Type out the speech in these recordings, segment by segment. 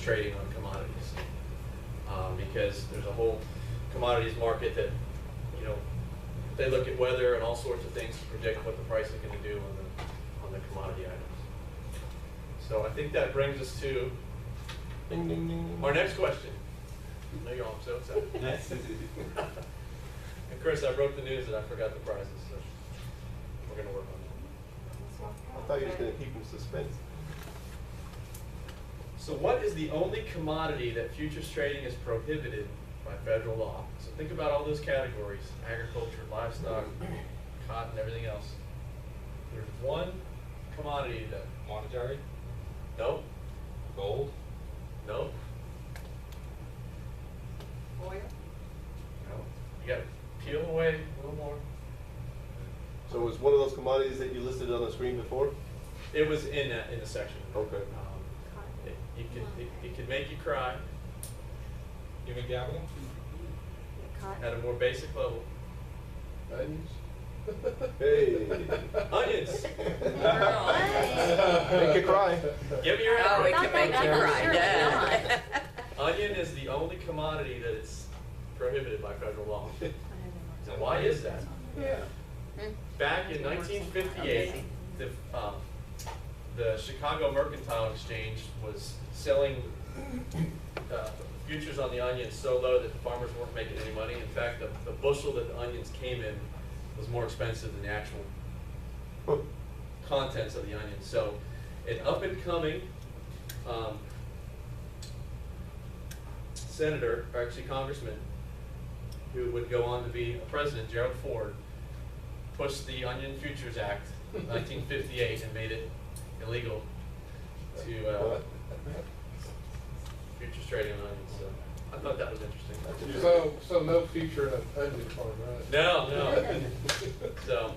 trading on commodities, because there's a whole commodities market that, you know, they look at weather and all sorts of things to predict what the price is going to do on the commodity items. So I think that brings us to Ding, ding, ding. our next question. I know you're all so excited. And Chris, I broke the news that I forgot the prizes, so we're going to work on that. I thought you were just going to keep them suspense. So what is the only commodity that futures trading is prohibited by federal law? So think about all those categories: agriculture, livestock, cotton, everything else. There's one commodity that, Monetary? nope, Gold? nope, Oil? no. You got to peel away a little more. So it was one of those commodities that you listed on the screen before? It was in the section. Okay. It could make you cry Human capital? at a more basic level. Onions? Hey. Onions. Make you cry. Give me your Oh, it answer. can make you cry, yeah. Onion is the only commodity that is prohibited by federal law. Now, why is that? Yeah. Back in 1958, the Chicago Mercantile Exchange was selling futures on the onions so low that the farmers weren't making any money. In fact, the bushel that the onions came in was more expensive than the actual contents of the onions. So an up-and-coming senator, or actually congressman, who would go on to be a president, Gerald Ford, pushed the Onion Futures Act in 1958 and made it illegal to futures trading on onions. So I thought that was interesting. So no future in an onion farm, right? No. So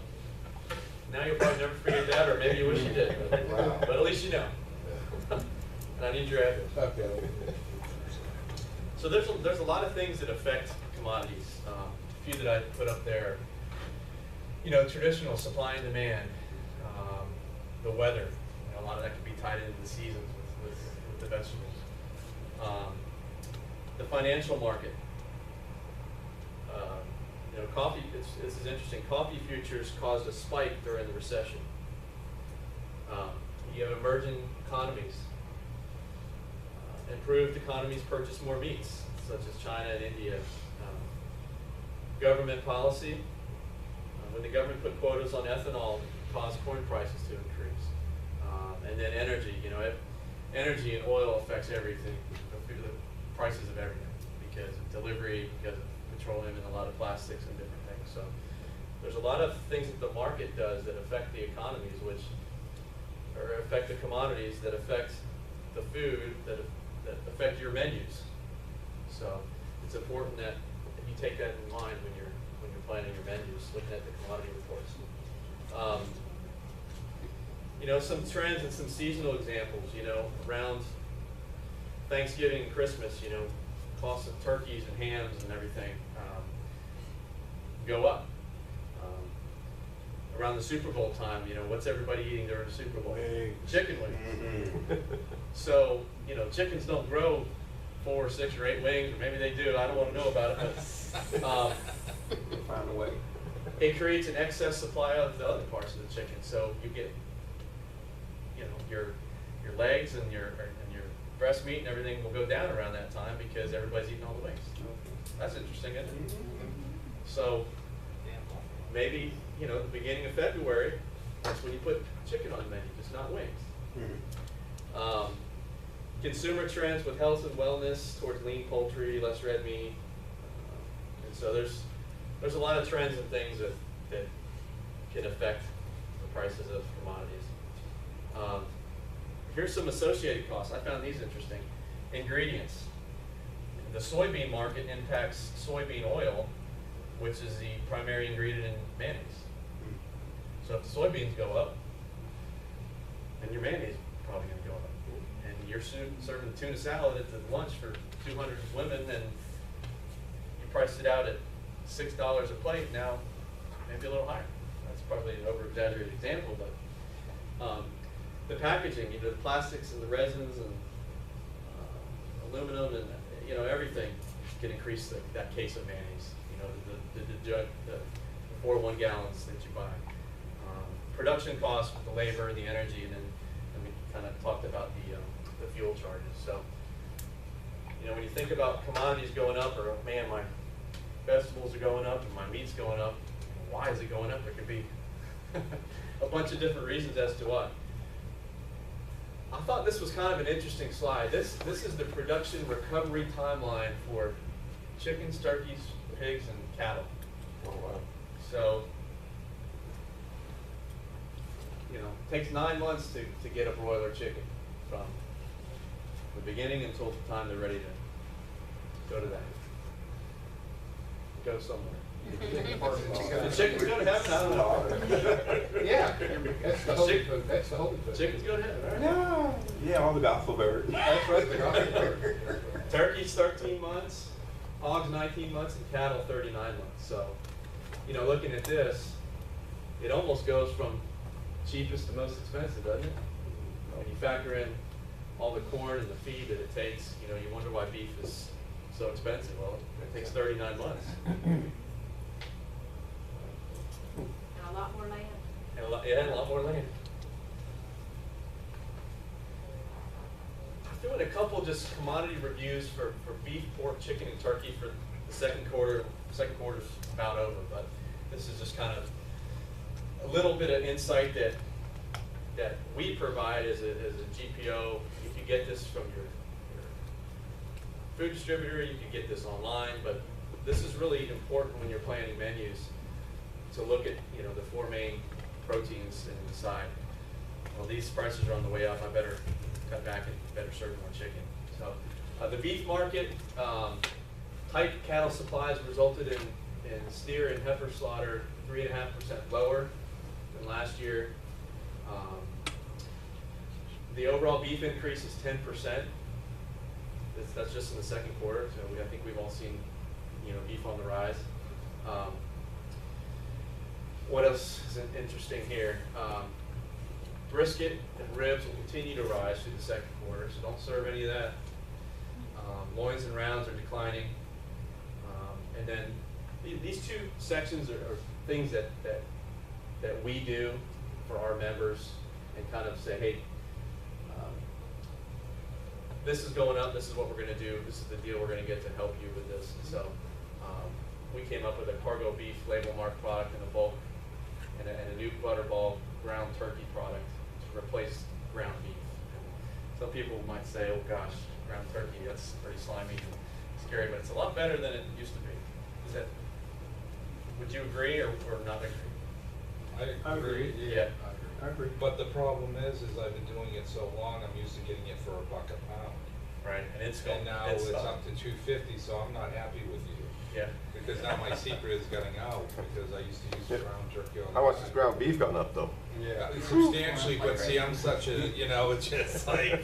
now you'll probably never forget that, or maybe you wish you did. But at least you know. And I need your address. Okay. So there's a lot of things that affect commodities. A few that I put up there. You know, traditional supply and demand, the weather. You know, a lot of that can be tied into the seasons with the vegetables. The financial market. You know, coffee. This is interesting. Coffee futures caused a spike during the recession. You have emerging economies. Improved economies purchase more meats, such as China and India. Government policy. When the government put quotas on ethanol, it caused corn prices to increase. And then energy. You know, energy and oil affects everything, the prices of everything, because of delivery, because of petroleum, and a lot of plastics and different things. So there's a lot of things that the market does that affect the economies, or affect the commodities, that affect the food, that affect your menus. So it's important that you take that in mind when you're planning your menus, looking at the commodity reports. You know, some trends and some seasonal examples. You know, around Thanksgiving and Christmas, you know, costs of turkeys and hams and everything go up. Around the Super Bowl time, you know, what's everybody eating during the Super Bowl? Chicken wings. So, you know, chickens don't grow 4 or 6 or 8 wings, or maybe they do. I don't want to know about it, but Find a way. it creates an excess supply of the other parts of the chicken. So you get, you know, your legs and your breast meat and everything will go down around that time because everybody's eating all the wings. That's interesting, isn't it? So maybe, you know, the beginning of February, that's when you put chicken on the menu, just not wings. Consumer trends with health and wellness towards lean poultry, less red meat. And so there's a lot of trends and things that can affect the prices of commodities. Here's some associated costs. I found these interesting. Ingredients. The soybean market impacts soybean oil, which is the primary ingredient in mayonnaise. So if the soybeans go up, then your mayonnaise is probably going to go up. And you're serving tuna salad at the lunch for 200 women, and you priced it out at $6 a plate. Now, maybe a little higher. That's probably an over-exaggerated example, but the packaging, you know, the plastics and the resins and aluminum and, you know, everything can increase that case of mayonnaise. You know, the jug, the 4 1 gallons that you buy. Production costs, the labor, the energy, and then we kind of talked about the fuel charges. So, you know, when you think about commodities going up, or man, my vegetables are going up and my meat's going up, why is it going up? There could be a bunch of different reasons as to why. I thought this was kind of an interesting slide. This is the production recovery timeline for chickens, turkeys, pigs, and cattle. Oh, wow. So, you know, it takes 9 months to get a broiler chicken from the beginning until the time they're ready to go to that. Go somewhere. The chickens go to heaven? I don't know. Yeah, that's the holy food, that's the holy food. Chickens go to heaven, right? No. Yeah, all the gospel bird. That's right, the gospel bird. Turkeys 13 months, hogs 19 months, and cattle 39 months. So, you know, looking at this, it almost goes from cheapest to most expensive, doesn't it? When you factor in all the corn and the feed that it takes, you know, you wonder why beef is so expensive. Well, it takes 39 months. And a lot more land. And a lot more land. I threw in a couple just commodity reviews for beef, pork, chicken, and turkey for the second quarter. The second quarter's about over, but this is just kind of a little bit of insight that we provide as a GPO. You can get this from your food distributor, you can get this online, but this is really important when you're planning menus to look at, you know, the 4 main proteins and decide, well, these prices are on the way up, I better cut back and better serve more chicken. So the beef market, tight cattle supplies resulted in steer and heifer slaughter 3.5% lower than last year. The overall beef increase is 10%. That's just in the second quarter, so I think we've all seen, you know, beef on the rise. What else is interesting here? Brisket and ribs will continue to rise through the second quarter, so don't serve any of that. Loins and rounds are declining. And then these two sections are things that we do for our members and kind of say, hey, this is going up, this is what we're going to do, this is the deal we're going to get to help you with this. And so we came up with a cargo beef label mark product in a bulk and a new butterball ground turkey product to replace ground beef. And some people might say, oh gosh, ground turkey, that's pretty slimy and scary, but it's a lot better than it used to be. Is that, would you agree or not agree? I agree. Yeah. I agree. But the problem is I've been doing it so long, I'm used to getting it for $1 a pound. Right, and it's going, And now it's up to $2.50, so I'm not happy with you. Yeah. Because now my secret is getting out, because I used to use the ground turkey all the How much time. has ground beef gone up though? Yeah, substantially, but see, I'm such a, you know, it's just like,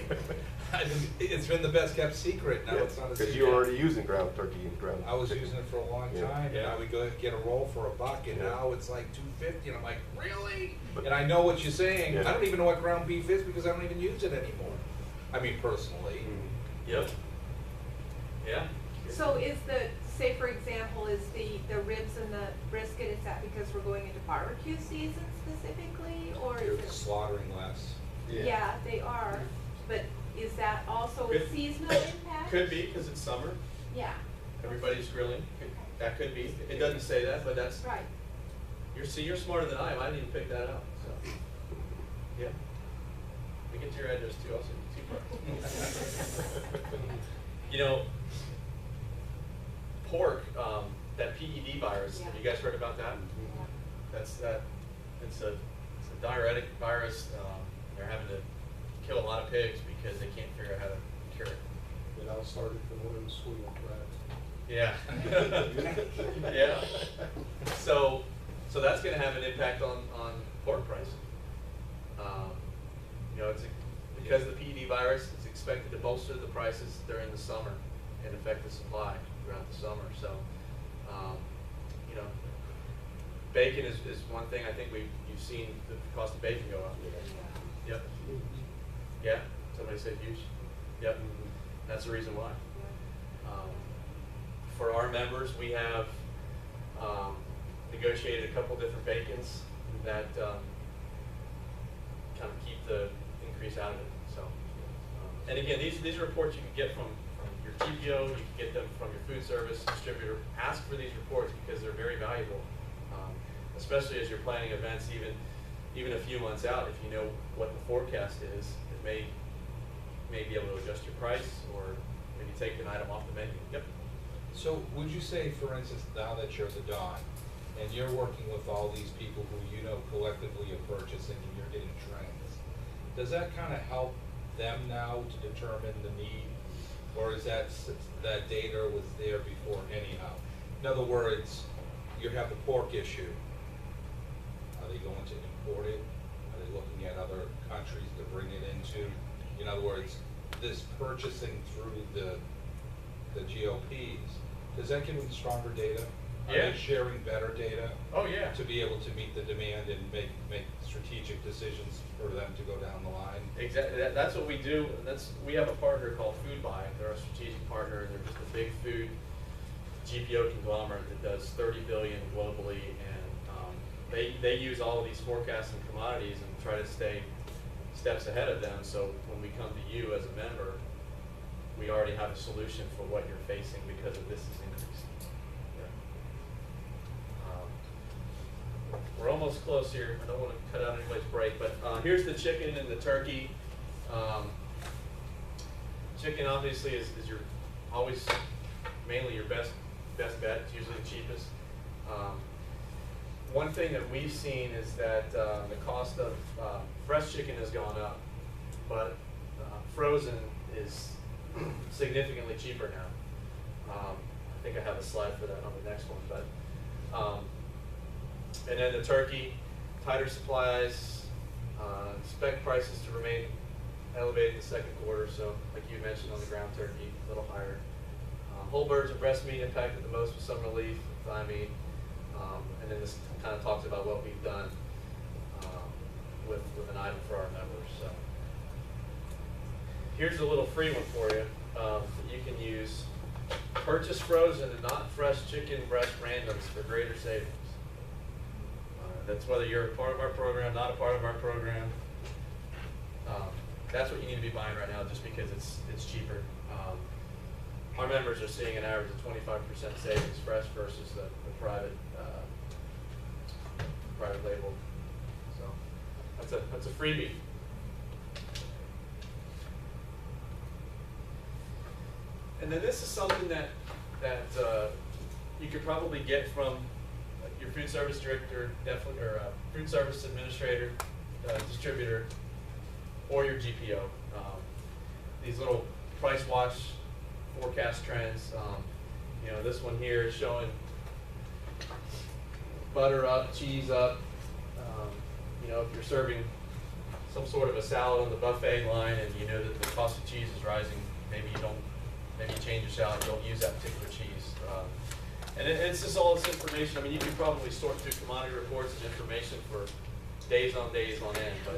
it's been the best kept secret, now it's not a secret. Because you were already using ground turkey and ground I was chicken. using it for a long Yeah. time, and Yeah. I would go get a roll for $1, and Yeah. now it's like $2.50, and I'm like, really? But- And I know what you're saying, Yeah. I don't even know what ground beef is, because I don't even use it anymore. I mean, personally. Yep. Yeah. So is the, say for example, is the ribs and the brisket, is that because we're going into barbecue season specifically, or You're is it? slaughtering less. Yeah, they are, but is that also a Could- seasonal impact? Could be, because it's summer, Yeah. everybody's grilling, that could be. It doesn't say that, but that's, Right. you're smarter than I am, I didn't even pick that out, so. Yeah. We get to your address too, I'll send you 2 bucks. You know, pork, that PED virus, have you guys heard about that? It's a diuretic virus. They're having to kill a lot of pigs because they can't figure out how to cure it. It all started from one of the sweet rats. Yeah. Yeah. So that's going to have an impact on pork pricing. You know, because of the PED virus, it's expected to bolster the prices during the summer and affect the supply throughout the summer. So, you know, bacon is one thing I think you've seen the cost of bacon go up. Yep. Yeah. Somebody said huge. Yep. That's the reason why. For our members, we have negotiated a couple different bacons that kind of keep the increase out of it. So, and again, these are reports you can get from your TPO, you can get them from your food service distributor. Ask for these reports because they're very valuable, especially as you're planning events, even a few months out. If you know what the forecast is, it may be able to adjust your price or maybe take an item off the menu. Yep. So would you say, for instance, now that you're the Don, and you're working with all these people who you know collectively are purchasing and you're getting trends, does that kind of help them now to determine the need? Or is that data was there before anyhow? In other words, you have the pork issue. Are they going to import it? Are they looking at other countries to bring it into? In other words, this purchasing through the GOPs, does that give them stronger data? Are Yeah. they sharing better data? Oh, yeah. To be able to meet the demand and make strategic decisions for them to go down the line? Exactly. That's what we do. We have a partner called Food Buy. They're a strategic partner, and they're just a big food GPO conglomerate that does $30 billion globally, and they use all of these forecasts and commodities and try to stay steps ahead of them. So when we come to you as a member, we already have a solution for what you're facing because of this is increasing. Yeah. We're almost close here. I don't want to cut out anybody's break, but here's the chicken and the turkey. Chicken obviously is your always mainly your best bet. It's usually the cheapest. One thing that we've seen is that the cost of fresh chicken has gone up, but frozen is significantly cheaper now. I think I have a slide for that on the next one, but and then the turkey, tighter supplies, expect prices to remain elevated in the second quarter. So like you mentioned on the ground turkey, a little higher. Whole birds and breast meat impacted the most with some relief, thigh meat. And then this kind of talks about what we've done with an item for our members. So here's a little free one for you that you can use. Purchase frozen and not fresh chicken breast randoms for greater savings. That's whether you're a part of our program, not a part of our program. That's what you need to be buying right now, just because it's cheaper. Our members are seeing an average of 25% savings fresh versus the private label. So that's a freebie. And then this is something that you could probably get from your food service director, definitely, or food service administrator, distributor, or your GPO. These little price watch forecast trends. You know, this one here is showing butter up, cheese up. You know, if you're serving some sort of a salad on the buffet line and you know that the cost of cheese is rising, maybe you change your salad, you don't use that particular cheese. And it's just all this information. I mean, you can probably sort through commodity reports and information for days on end, but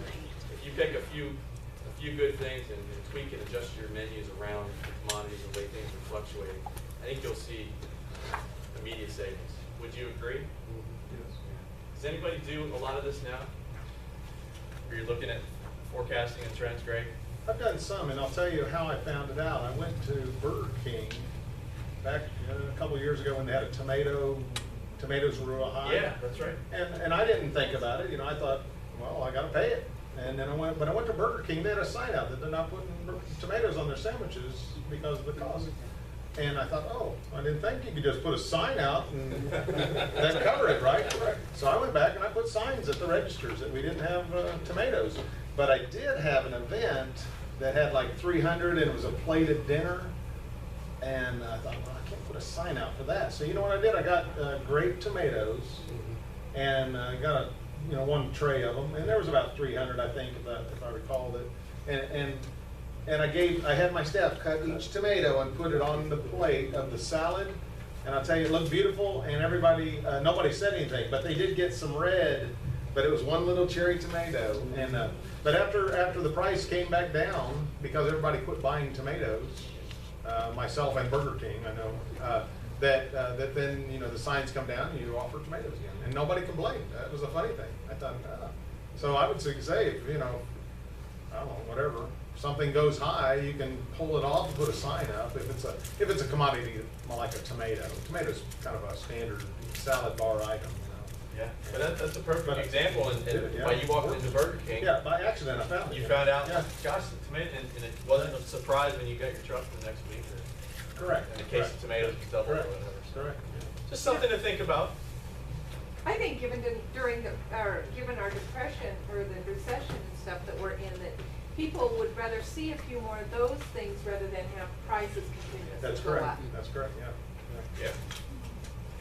if you pick a few good things and tweak and adjust your menus around the commodities and the way things are fluctuating, I think you'll see immediate savings. Would you agree? Yes. Does anybody do a lot of this now? Where you're looking at forecasting and trends, Greg? I've done some, and I'll tell you how I found it out. I went to Burger King back a couple of years ago when they had tomatoes were real high. Yeah, that's right. And I didn't think about it. You know, I thought, well, I got to pay it. And then when I went to Burger King, they had a sign out that they're not putting tomatoes on their sandwiches because of the cost. And I thought, oh, I didn't think you could just put a sign out and that covered it, right? So I went back and I put signs at the registers that we didn't have tomatoes. But I did have an event that had like 300 and it was a plated dinner. And I thought, well, I can't put a sign out for that. So you know what I did? I got grape tomatoes and I got one tray of them. And there was about 300, I think, if I recall it. And I had my staff cut each tomato and put it on the plate of the salad. And I'll tell you, it looked beautiful, and nobody said anything, but they did get some red, but it was one little cherry tomato. And but after the price came back down, because everybody quit buying tomatoes, myself and Burger King, I know, that then, you know, the signs come down and you offer tomatoes again, and nobody complained. That was a funny thing. I thought, so I would say, if, you know, I don't know, whatever, something goes high, you can pull it off and put a sign up. If it's a commodity like a tomato, tomato's kind of a standard salad bar item, you know. Yeah, but that's a perfect But- example, and Yeah. why you walked into Burger King. Yeah, by accident I found it. You found out, Yeah. gosh, the tomato, and it wasn't a surprise when you got your truck the next week, or, Correct. and the case of Correct. tomatoes was double or Correct. whatever. So, Correct. just something to think about. I think given our depression or the recession and stuff that we're in, that people would rather see a few more of those things rather than have prices continuously That's go correct. up. That's correct, yeah. Yeah.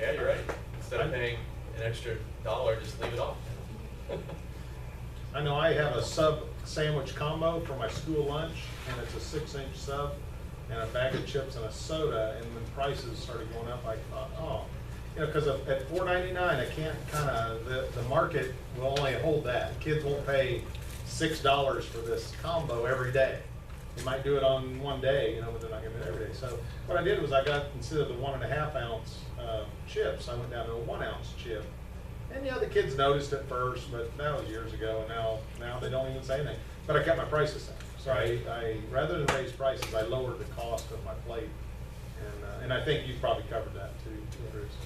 Yeah, you're right. Instead of paying an extra $1, just leave it off. I know I have a sub sandwich combo for my school lunch, and it's a 6-inch sub and a bag of chips and a soda, and when prices started going up, I thought, oh, you know, because at $4.99, I can't the market will only hold that. Kids won't pay $6 for this combo every day. They might do it on one day, you know, but they're not gonna do it every day. So what I did was I got, instead of the 1.5 ounce chips, I went down to a 1 ounce chip. And yeah, the kids noticed at first, but that was years ago, and now they don't even say anything. But I kept my prices the same. So I rather than raise prices, I lowered the cost of my plate. And I think you probably covered that too, Bruce.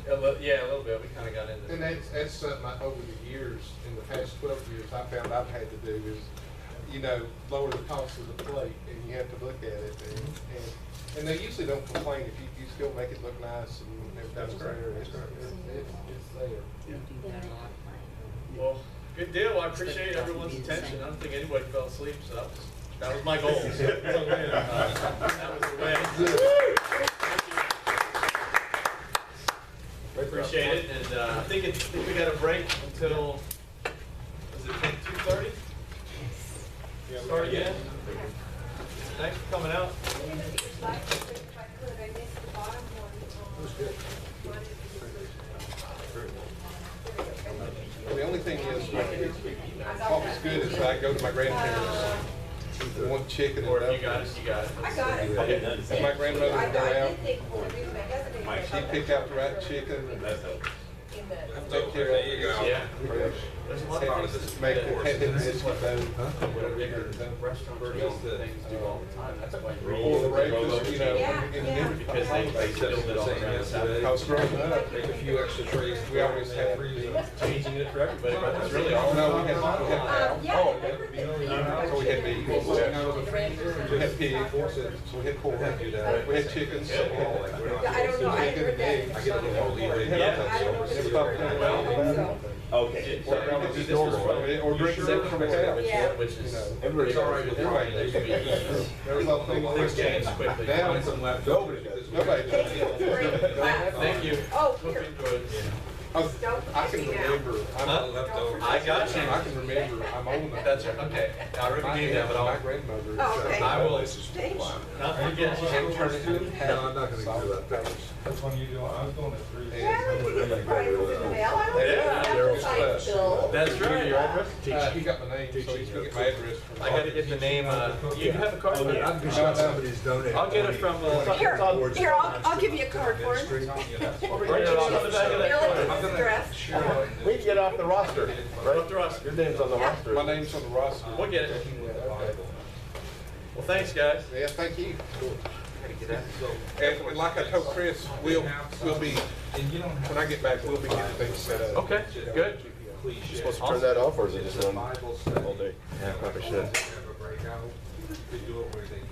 Yeah, a little bit. We kind of got into. And that's something over the years, in the past 12 years, I found I've had to do is, you know, lower the cost of the plate, and you have to look at it. And they usually don't complain if you still make it look nice and everything's That's correct. there. That's correct. It's there. Yeah. Well, good deal. I appreciate everyone's attention. I don't think anybody fell asleep, so that was my goal. That was the way. Appreciate it, and I think we got a break until, is it 2:30? Start again? Thanks for coming out. If I could, I missed the bottom one. The only thing is, what was good is I go to my grandparents, they want chicken and Or dumplings. if you got it, you got it. I got it. Okay. And my grandmother would go I out, did think for the reason I hesitated. she'd pick out the right chicken, In the. take care of it. Yeah. There's a lot of things. Make it, have it biscuit dough. What bigger restaurants or things do all the time, that's why you Or the breakfast, you know, Yeah, in yeah. because they build it all around the I was growing up, Make a few extra trays. we always had, changing it for everybody, but that's really all. no, we had Yeah, oh, I remember okay. So we had beef, we had pig, we had pork, we had chickens. I don't know, I heard that. I get a little leeway. Yeah. Okay. Or drink it from a cow. Yeah. Which is, Everybody's all right with trying. they should be easy. There was a thing Things change quickly. Now, Find some left over. nobody does. Thank you. Great class. Thank you. Oh, Hope you here. enjoyed. I can remember, Huh? Leftovers. I got you. I can remember, I'm old enough. That's right, okay. I already gave that, but My I'll, grandmother. Oh, okay. I will Thanks. not forget you. And turn it into half. No, I'm not gonna do that. That's when you do, I was going at 3. Yeah, I like to get the prizes in the mail. I like Yeah. to get the bill. That's right. He got my name, so he's gonna get my address from. I gotta get the name, you have a card? Oh, yeah. I'd be shocked somebody's donated. I'll get it from, Here, I'll give you a card for him. Write it on the back of that Mail it to card. his address. We can get off the roster, Off the roster. Your name's on the roster. My name's on the roster. We'll get it. Okay. Well, thanks, guys. Yeah, thank you. Gotta get out. And like I told Chris, we'll be, And you don't have. when I get back, we'll be getting things set up. Okay, good. Please. You're supposed to turn that off, or is it just run Bible study. all day? Yeah, probably should. Have a breakout. We do it where they.